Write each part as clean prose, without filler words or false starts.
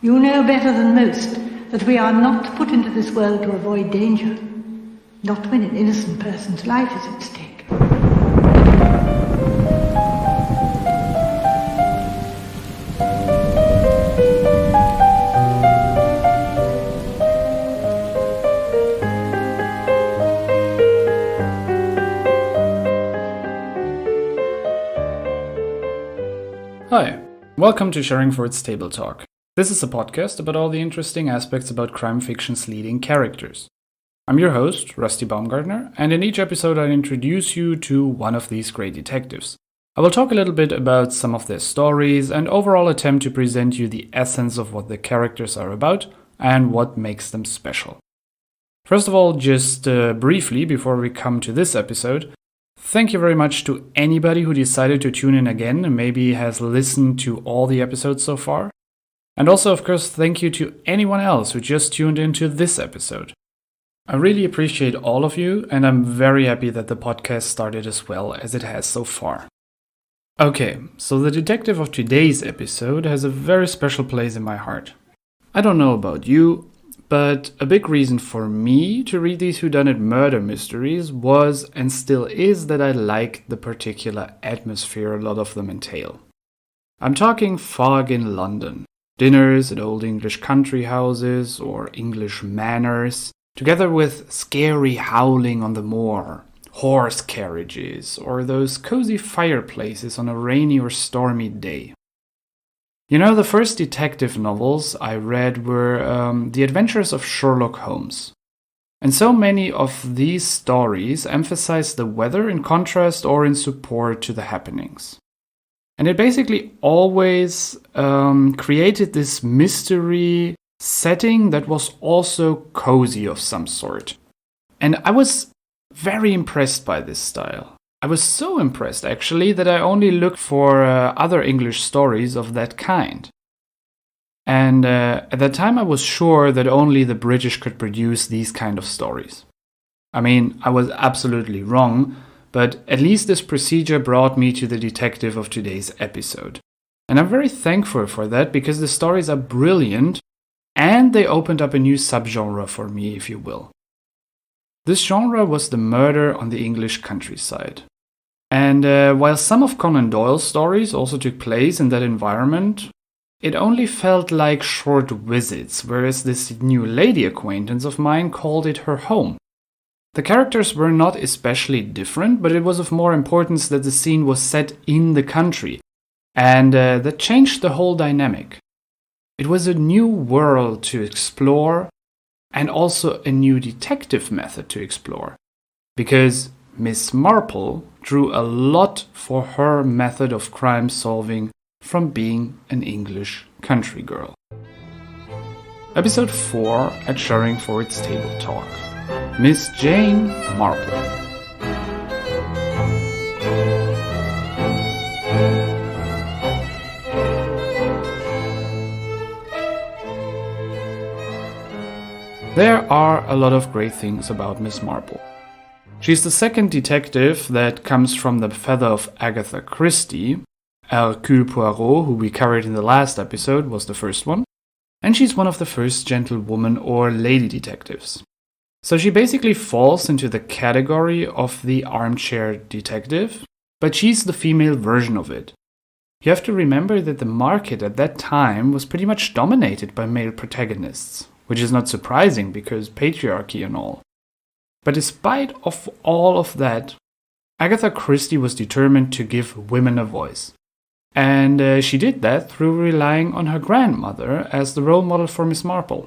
You know better than most that we are not put into this world to avoid danger, not when an innocent person's life is at stake. Hi, welcome to Sherringford's Table Talk. This is a podcast about all the interesting aspects about crime fiction's leading characters. I'm your host, Rusty Baumgartner, and in each episode I'll introduce you to one of these great detectives. I will talk a little bit about some of their stories and overall attempt to present you the essence of what the characters are about and what makes them special. First of all, just briefly before we come to this episode, thank you very much to anybody who decided to tune in again and maybe has listened to all the episodes so far. And also, of course, thank you to anyone else who just tuned into this episode. I really appreciate all of you, and I'm very happy that the podcast started as well as it has so far. Okay, so the detective of today's episode has a very special place in my heart. I don't know about you, but a big reason for me to read these whodunit murder mysteries was and still is that I like the particular atmosphere a lot of them entail. I'm talking fog in London, dinners at old English country houses or English manors, together with scary howling on the moor, horse carriages, or those cozy fireplaces on a rainy or stormy day. You know, the first detective novels I read were The Adventures of Sherlock Holmes. And so many of these stories emphasize the weather in contrast or in support to the happenings. And it basically always created this mystery setting that was also cozy of some sort. And I was very impressed by this style. I was so impressed, actually, that I only looked for other English stories of that kind. And at that time, I was sure that only the British could produce these kind of stories. I mean, I was absolutely wrong, but at least this procedure brought me to the detective of today's episode. And I'm very thankful for that, because the stories are brilliant, and they opened up a new subgenre for me, if you will. This genre was the murder on the English countryside. And while some of Conan Doyle's stories also took place in that environment, it only felt like short visits, whereas this new lady acquaintance of mine called it her home. The characters were not especially different, but it was of more importance that the scene was set in the country, and that changed the whole dynamic. It was a new world to explore, and also a new detective method to explore, because Miss Marple drew a lot for her method of crime solving from being an English country girl. Episode 4 at Sherringford's Table Talk. Miss Jane Marple. There are a lot of great things about Miss Marple. She's the second detective that comes from the feather of Agatha Christie. Hercule Poirot, who we covered in the last episode, was the first one. And she's one of the first gentlewoman or lady detectives. So she basically falls into the category of the armchair detective, but she's the female version of it. You have to remember that the market at that time was pretty much dominated by male protagonists, which is not surprising because patriarchy and all. But despite of all of that, Agatha Christie was determined to give women a voice. And she did that through relying on her grandmother as the role model for Miss Marple.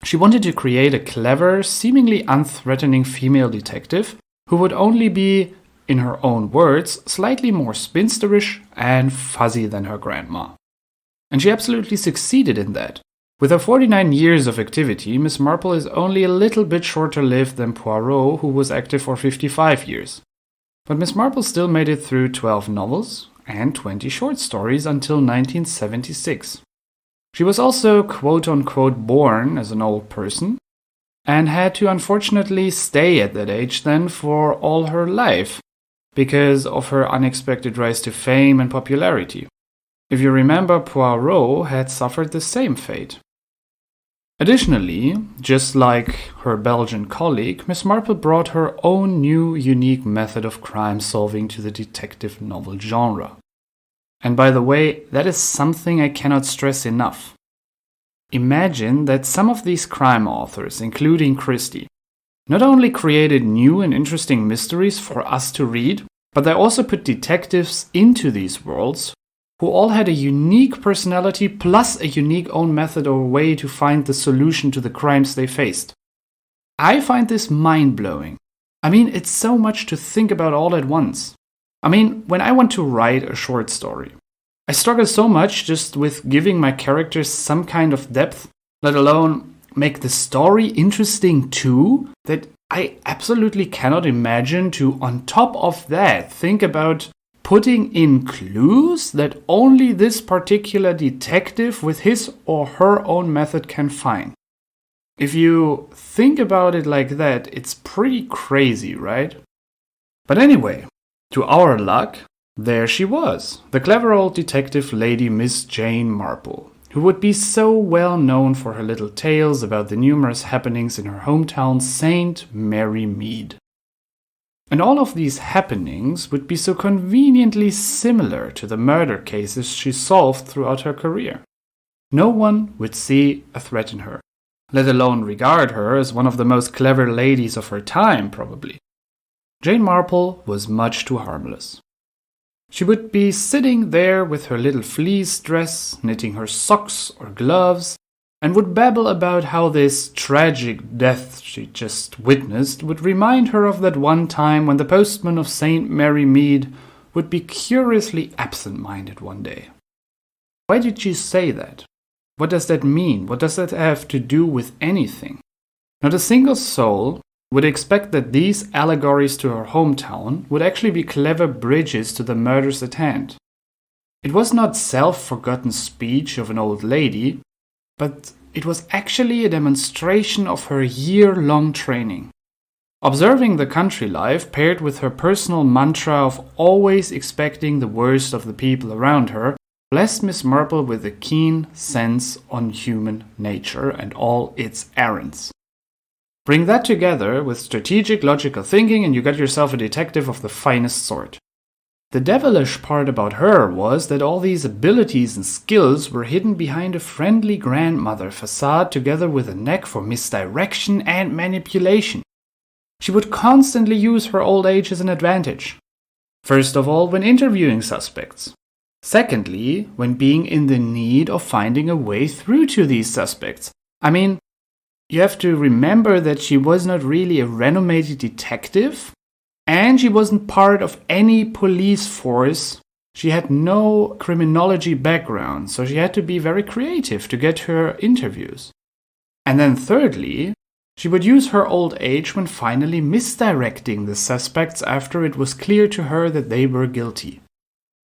She wanted to create a clever, seemingly unthreatening female detective who would only be, in her own words, slightly more spinsterish and fuzzy than her grandma. And she absolutely succeeded in that. With her 49 years of activity, Miss Marple is only a little bit shorter lived than Poirot, who was active for 55 years. But Miss Marple still made it through 12 novels and 20 short stories until 1976. She was also quote-unquote born as an old person, and had to unfortunately stay at that age then for all her life, because of her unexpected rise to fame and popularity. If you remember, Poirot had suffered the same fate. Additionally, just like her Belgian colleague, Miss Marple brought her own new, unique method of crime solving to the detective novel genre. And by the way, that is something I cannot stress enough. Imagine that some of these crime authors, including Christie, not only created new and interesting mysteries for us to read, but they also put detectives into these worlds who all had a unique personality plus a unique own method or way to find the solution to the crimes they faced. I find this mind-blowing. I mean, it's so much to think about all at once. I mean, when I want to write a short story, I struggle so much just with giving my characters some kind of depth, let alone make the story interesting too, that I absolutely cannot imagine to, on top of that, think about putting in clues that only this particular detective with his or her own method can find. If you think about it like that, it's pretty crazy, right? But anyway, to our luck, there she was, the clever old detective lady Miss Jane Marple, who would be so well known for her little tales about the numerous happenings in her hometown St. Mary Mead. And all of these happenings would be so conveniently similar to the murder cases she solved throughout her career. No one would see a threat in her, let alone regard her as one of the most clever ladies of her time, probably. Jane Marple was much too harmless. She would be sitting there with her little fleece dress, knitting her socks or gloves, and would babble about how this tragic death she just witnessed would remind her of that one time when the postman of St. Mary Mead would be curiously absent-minded one day. Why did she say that? What does that mean? What does that have to do with anything? Not a single soul would expect that these allegories to her hometown would actually be clever bridges to the murders at hand. It was not self-forgotten speech of an old lady, but it was actually a demonstration of her year-long training. Observing the country life paired with her personal mantra of always expecting the worst of the people around her blessed Miss Marple with a keen sense on human nature and all its errands. Bring that together with strategic, logical thinking and you got yourself a detective of the finest sort. The devilish part about her was that all these abilities and skills were hidden behind a friendly grandmother facade together with a knack for misdirection and manipulation. She would constantly use her old age as an advantage. First of all, when interviewing suspects. Secondly, when being in the need of finding a way through to these suspects. I mean, you have to remember that she was not really a renowned detective, and she wasn't part of any police force. She had no criminology background, so she had to be very creative to get her interviews. And then thirdly, she would use her old age when finally misdirecting the suspects after it was clear to her that they were guilty.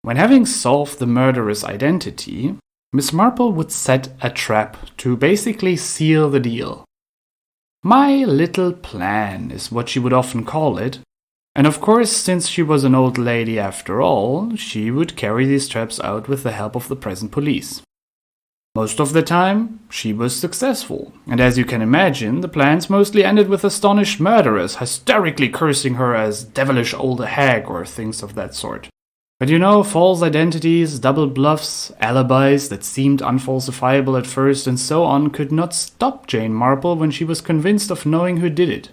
When having solved the murderer's identity, Miss Marple would set a trap to basically seal the deal. My little plan is what she would often call it. And of course, since she was an old lady after all, she would carry these traps out with the help of the present police. Most of the time, she was successful, and as you can imagine, the plans mostly ended with astonished murderers hysterically cursing her as devilish old hag or things of that sort. But you know, false identities, double bluffs, alibis that seemed unfalsifiable at first and so on could not stop Jane Marple when she was convinced of knowing who did it.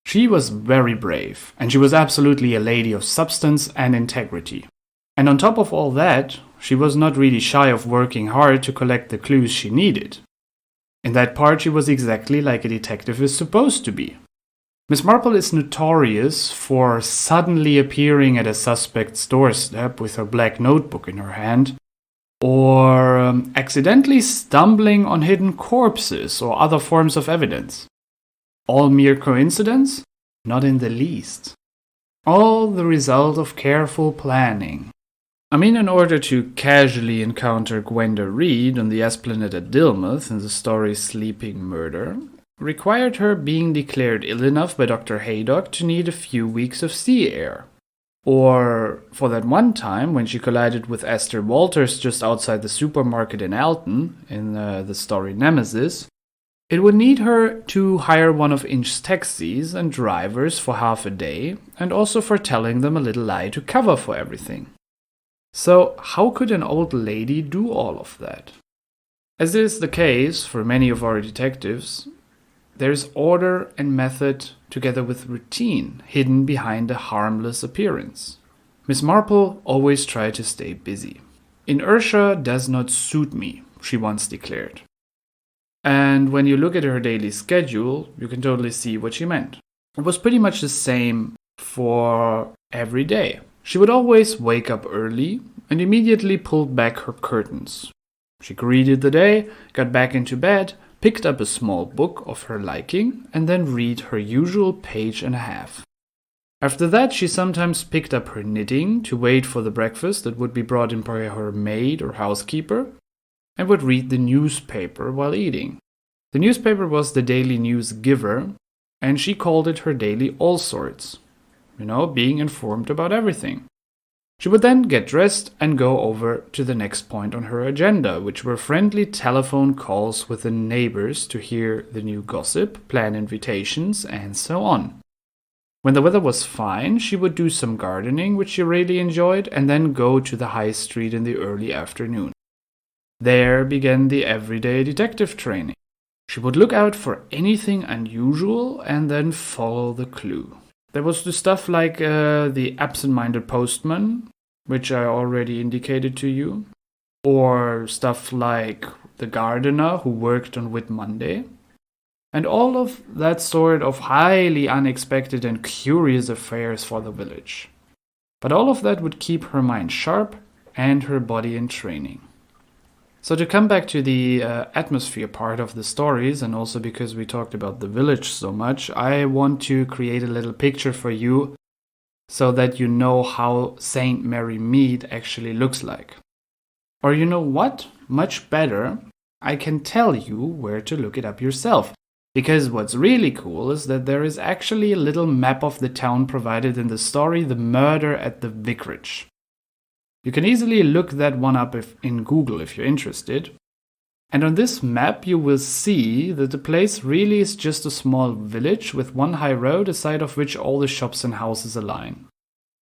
She was very brave, and she was absolutely a lady of substance and integrity. And on top of all that, she was not really shy of working hard to collect the clues she needed. In that part, she was exactly like a detective is supposed to be. Miss Marple is notorious for suddenly appearing at a suspect's doorstep with her black notebook in her hand, or accidentally stumbling on hidden corpses or other forms of evidence. All mere coincidence? Not in the least. All the result of careful planning. I mean, in order to casually encounter Gwenda Reed on the Esplanade at Dilmouth in the story Sleeping Murder, required her being declared ill enough by Dr. Haydock to need a few weeks of sea air. Or for that one time when she collided with Esther Walters just outside the supermarket in Alton, in the story Nemesis, it would need her to hire one of Inch's taxis and drivers for half a day, and also for telling them a little lie to cover for everything. So how could an old lady do all of that? As is the case for many of our detectives, there's order and method together with routine hidden behind a harmless appearance. Miss Marple always tried to stay busy. Inertia does not suit me, she once declared. And when you look at her daily schedule, you can totally see what she meant. It was pretty much the same for every day. She would always wake up early and immediately pulled back her curtains. She greeted the day, got back into bed, picked up a small book of her liking, and then read her usual page and a half. After that, she sometimes picked up her knitting to wait for the breakfast that would be brought in by her maid or housekeeper, and would read the newspaper while eating. The newspaper was the Daily News Giver, and she called it her daily all sorts. Being informed about everything. She would then get dressed and go over to the next point on her agenda, which were friendly telephone calls with the neighbors to hear the new gossip, plan invitations, and so on. When the weather was fine, she would do some gardening, which she really enjoyed, and then go to the high street in the early afternoon. There began the everyday detective training. She would look out for anything unusual and then follow the clue. There was the stuff like the absent-minded postman, which I already indicated to you, or stuff like the gardener who worked on Whit Monday, and all of that sort of highly unexpected and curious affairs for the village. But all of that would keep her mind sharp and her body in training. So to come back to the atmosphere part of the stories, and also because we talked about the village so much, I want to create a little picture for you so that you know how St. Mary Mead actually looks like. Or you know what? Much better, I can tell you where to look it up yourself. Because what's really cool is that there is actually a little map of the town provided in the story, The Murder at the Vicarage. You can easily look that one up in Google if you're interested. And on this map you will see that the place really is just a small village with one high road, aside of which all the shops and houses align.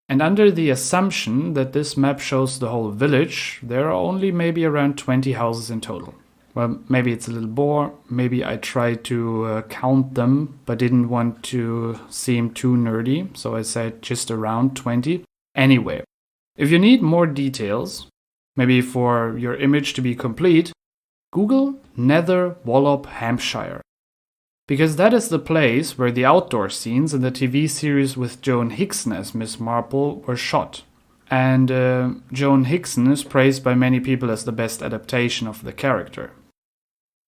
And under the assumption that this map shows the whole village, there are only maybe around 20 houses in total. Well, maybe it's a little bore, maybe I tried to count them, but didn't want to seem too nerdy, so I said just around 20. Anyway. If you need more details, maybe for your image to be complete, Google Nether Wallop, Hampshire. Because that is the place where the outdoor scenes in the TV series with Joan Hickson as Miss Marple were shot. And Joan Hickson is praised by many people as the best adaptation of the character.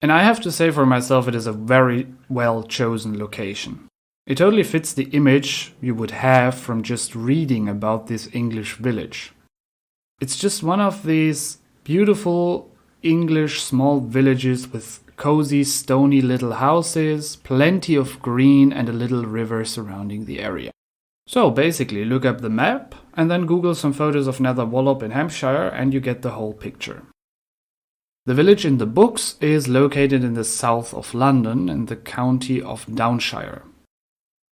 And I have to say for myself, it is a very well chosen location. It totally fits the image you would have from just reading about this English village. It's just one of these beautiful English small villages with cozy, stony little houses, plenty of green, and a little river surrounding the area. So basically, look up the map and then Google some photos of Nether Wallop in Hampshire and you get the whole picture. The village in the books is located in the south of London in the county of Downshire.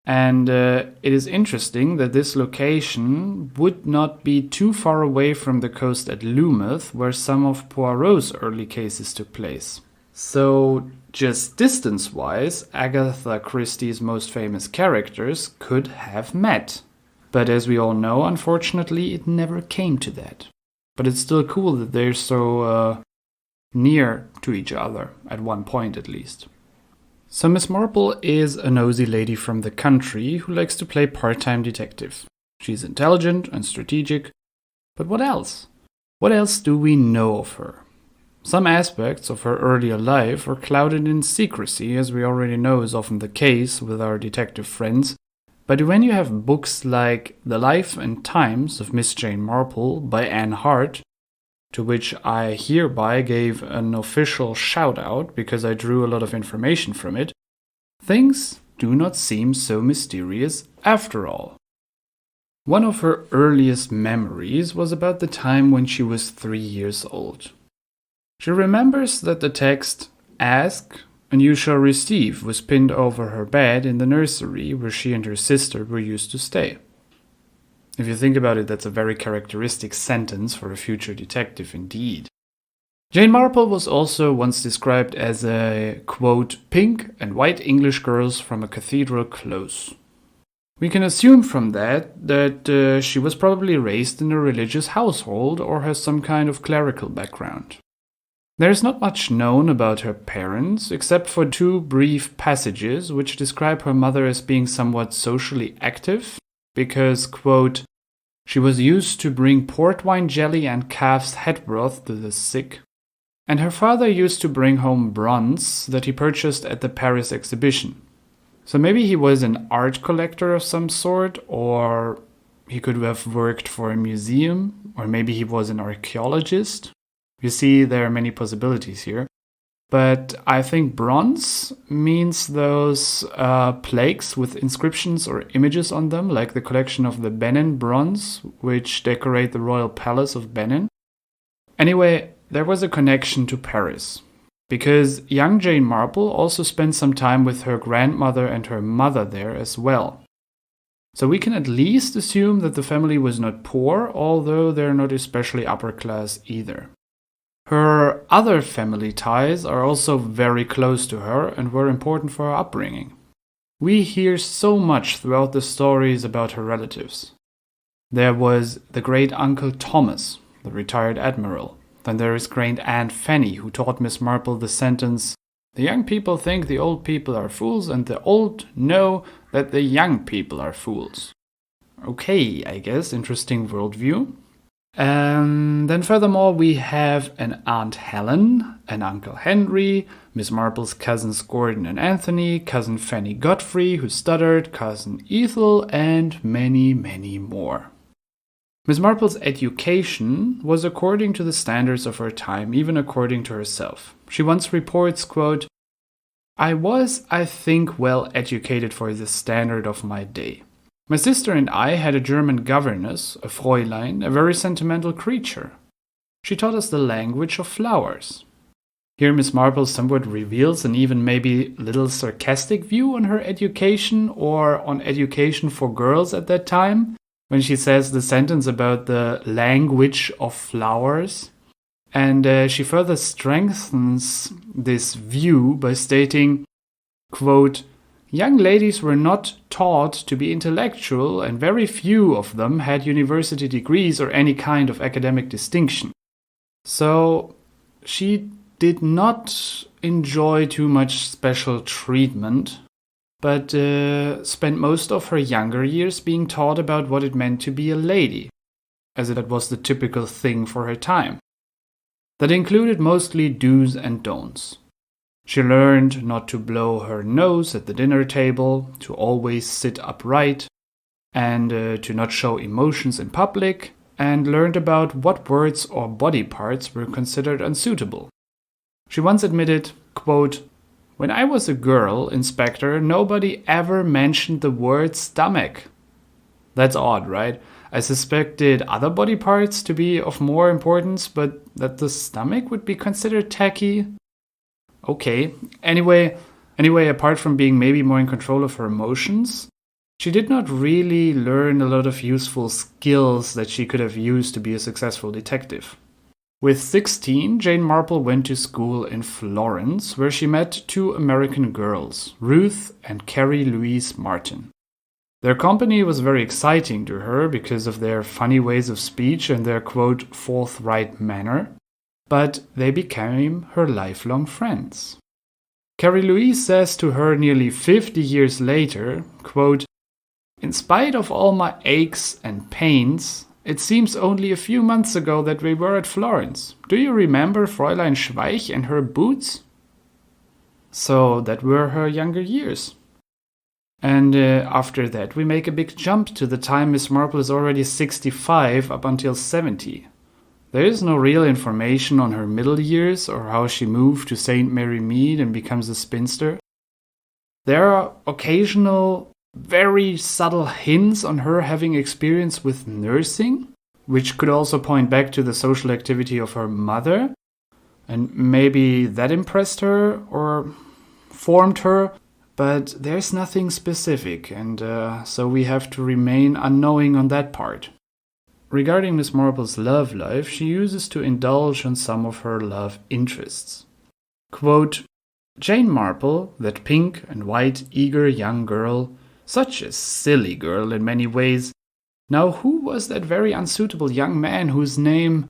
And it is interesting that this location would not be too far away from the coast at Loomuth, where some of Poirot's early cases took place. So, just distance-wise, Agatha Christie's most famous characters could have met. But as we all know, unfortunately, it never came to that. But it's still cool that they're so near to each other, at one point at least. So Miss Marple is a nosy lady from the country who likes to play part-time detective. She's intelligent and strategic, but what else? What else do we know of her? Some aspects of her earlier life are clouded in secrecy, as we already know is often the case with our detective friends, but when you have books like The Life and Times of Miss Jane Marple by Anne Hart, to which I hereby gave an official shout-out because I drew a lot of information from it, things do not seem so mysterious after all. One of her earliest memories was about the time when she was 3 years old. She remembers that the text, "Ask and you shall receive," was pinned over her bed in the nursery where she and her sister were used to stay. If you think about it, that's a very characteristic sentence for a future detective indeed. Jane Marple was also once described as a, quote, "pink and white English girls from a cathedral close." We can assume from that she was probably raised in a religious household or has some kind of clerical background. There is not much known about her parents, except for 2 brief passages which describe her mother as being somewhat socially active, because, quote, "she was used to bring port wine jelly and calf's head broth to the sick, and her father used to bring home bronze that he purchased at the Paris exhibition." So maybe he was an art collector of some sort, or he could have worked for a museum, or maybe he was an archaeologist. You see, there are many possibilities here. But I think bronze means those plaques with inscriptions or images on them, like the collection of the Benin bronze, which decorate the royal palace of Benin. Anyway, there was a connection to Paris, because young Jane Marple also spent some time with her grandmother and her mother there as well. So we can at least assume that the family was not poor, although they're not especially upper class either. Her other family ties are also very close to her and were important for her upbringing. We hear so much throughout the stories about her relatives. There was the great-uncle Thomas, the retired admiral. Then there is great-aunt Fanny, who taught Miss Marple the sentence, "The young people think the old people are fools, and the old know that the young people are fools." Okay, I guess, interesting worldview. Then furthermore, we have an Aunt Helen, an Uncle Henry, Miss Marple's cousins Gordon and Anthony, cousin Fanny Godfrey, who stuttered, cousin Ethel, and many, many more. Miss Marple's education was according to the standards of her time, even according to herself. She once reports, quote, "I was, I think, well educated for the standard of my day. My sister and I had a German governess, a Fräulein, a very sentimental creature. She taught us the language of flowers." Here Miss Marple somewhat reveals an even maybe little sarcastic view on her education or on education for girls at that time, when she says the sentence about the language of flowers. And she further strengthens this view by stating, quote, "Young ladies were not taught to be intellectual, and very few of them had university degrees or any kind of academic distinction." So she did not enjoy too much special treatment, but spent most of her younger years being taught about what it meant to be a lady, as that was the typical thing for her time. That included mostly do's and don'ts. She learned not to blow her nose at the dinner table, to always sit upright, and to not show emotions in public, and learned about what words or body parts were considered unsuitable. She once admitted, quote, "When I was a girl, Inspector, nobody ever mentioned the word stomach." That's odd, right? I suspected other body parts to be of more importance, but that the stomach would be considered tacky? Okay. Anyway, apart from being maybe more in control of her emotions, she did not really learn a lot of useful skills that she could have used to be a successful detective. With 16, Jane Marple went to school in Florence, where she met 2 American girls, Ruth and Carrie Louise Martin. Their company was very exciting to her because of their funny ways of speech and their, quote, forthright manner, but they became her lifelong friends. Carrie Louise says to her nearly 50 years later, quote, "In spite of all my aches and pains, it seems only a few months ago that we were at Florence. Do you remember Fräulein Schweich and her boots?" So that were her younger years. And after that, we make a big jump to the time Miss Marple is already 65 up until 70. There is no real information on her middle years or how she moved to St. Mary Mead and becomes a spinster. There are occasional very subtle hints on her having experience with nursing, which could also point back to the social activity of her mother. And maybe that impressed her or formed her, but there's nothing specific, and so we have to remain unknowing on that part. Regarding Miss Marple's love life, she uses to indulge on some of her love interests. Quote, Jane Marple, that pink and white, eager young girl, such a silly girl in many ways. Now who was that very unsuitable young man whose name...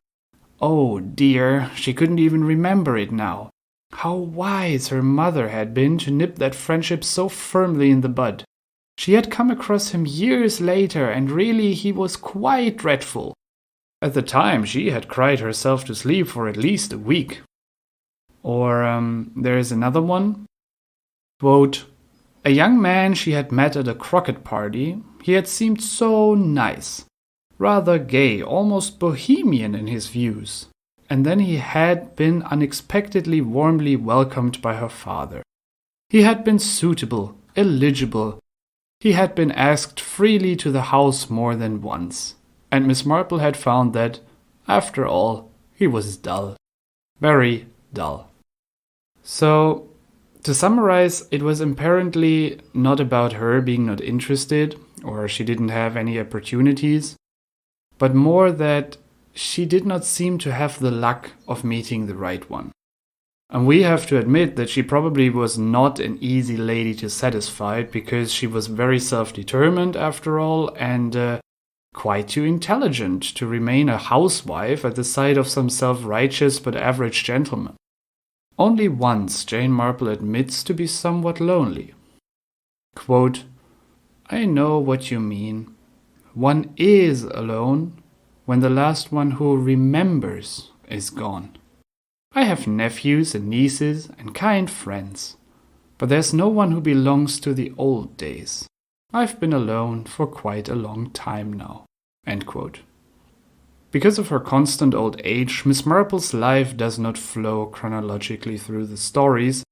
Oh dear, she couldn't even remember it now. How wise her mother had been to nip that friendship so firmly in the bud. She had come across him years later, and really he was quite dreadful. At the time she had cried herself to sleep for at least a week. Or there is another one. Quote, a young man she had met at a croquet party. He had seemed so nice. Rather gay, almost bohemian in his views. And then he had been unexpectedly warmly welcomed by her father. He had been suitable, eligible. He had been asked freely to the house more than once. And Miss Marple had found that, after all, he was dull. Very dull. So, to summarize, it was apparently not about her being not interested, or she didn't have any opportunities, but more that she did not seem to have the luck of meeting the right one. And we have to admit that she probably was not an easy lady to satisfy, because she was very self-determined after all, and quite too intelligent to remain a housewife at the side of some self-righteous but average gentleman. Only once Jane Marple admits to be somewhat lonely. Quote, I know what you mean. One is alone when the last one who remembers is gone. I have nephews and nieces and kind friends, but there's no one who belongs to the old days. I've been alone for quite a long time now. End quote. Because of her constant old age, Miss Marple's life does not flow chronologically through the stories,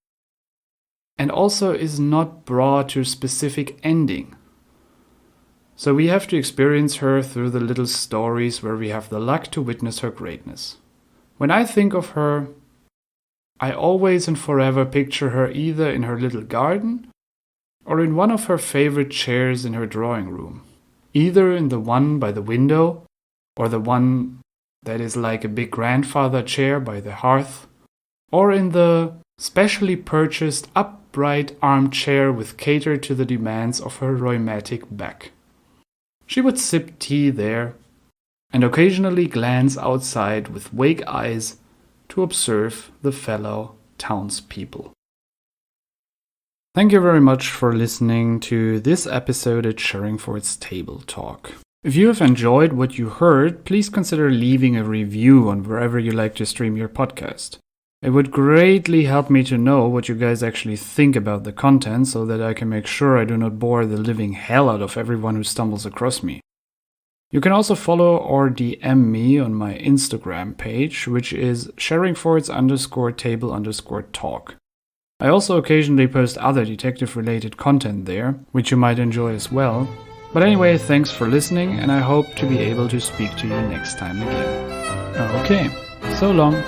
and also is not brought to a specific ending. So we have to experience her through the little stories where we have the luck to witness her greatness. When I think of her, I always and forever picture her either in her little garden or in one of her favorite chairs in her drawing room, either in the one by the window or the one that is like a big grandfather chair by the hearth, or in the specially purchased upright armchair with cater to the demands of her rheumatic back. She would sip tea there and occasionally glance outside with vague eyes to observe the fellow townspeople. Thank you very much for listening to this episode at Sherringford's Table Talk. If you have enjoyed what you heard, please consider leaving a review on wherever you like to stream your podcast. It would greatly help me to know what you guys actually think about the content, so that I can make sure I do not bore the living hell out of everyone who stumbles across me. You can also follow or DM me on my Instagram page, which is Sherringfords_table_talk. I also occasionally post other detective-related content there, which you might enjoy as well. But anyway, thanks for listening, and I hope to be able to speak to you next time again. Okay, so long.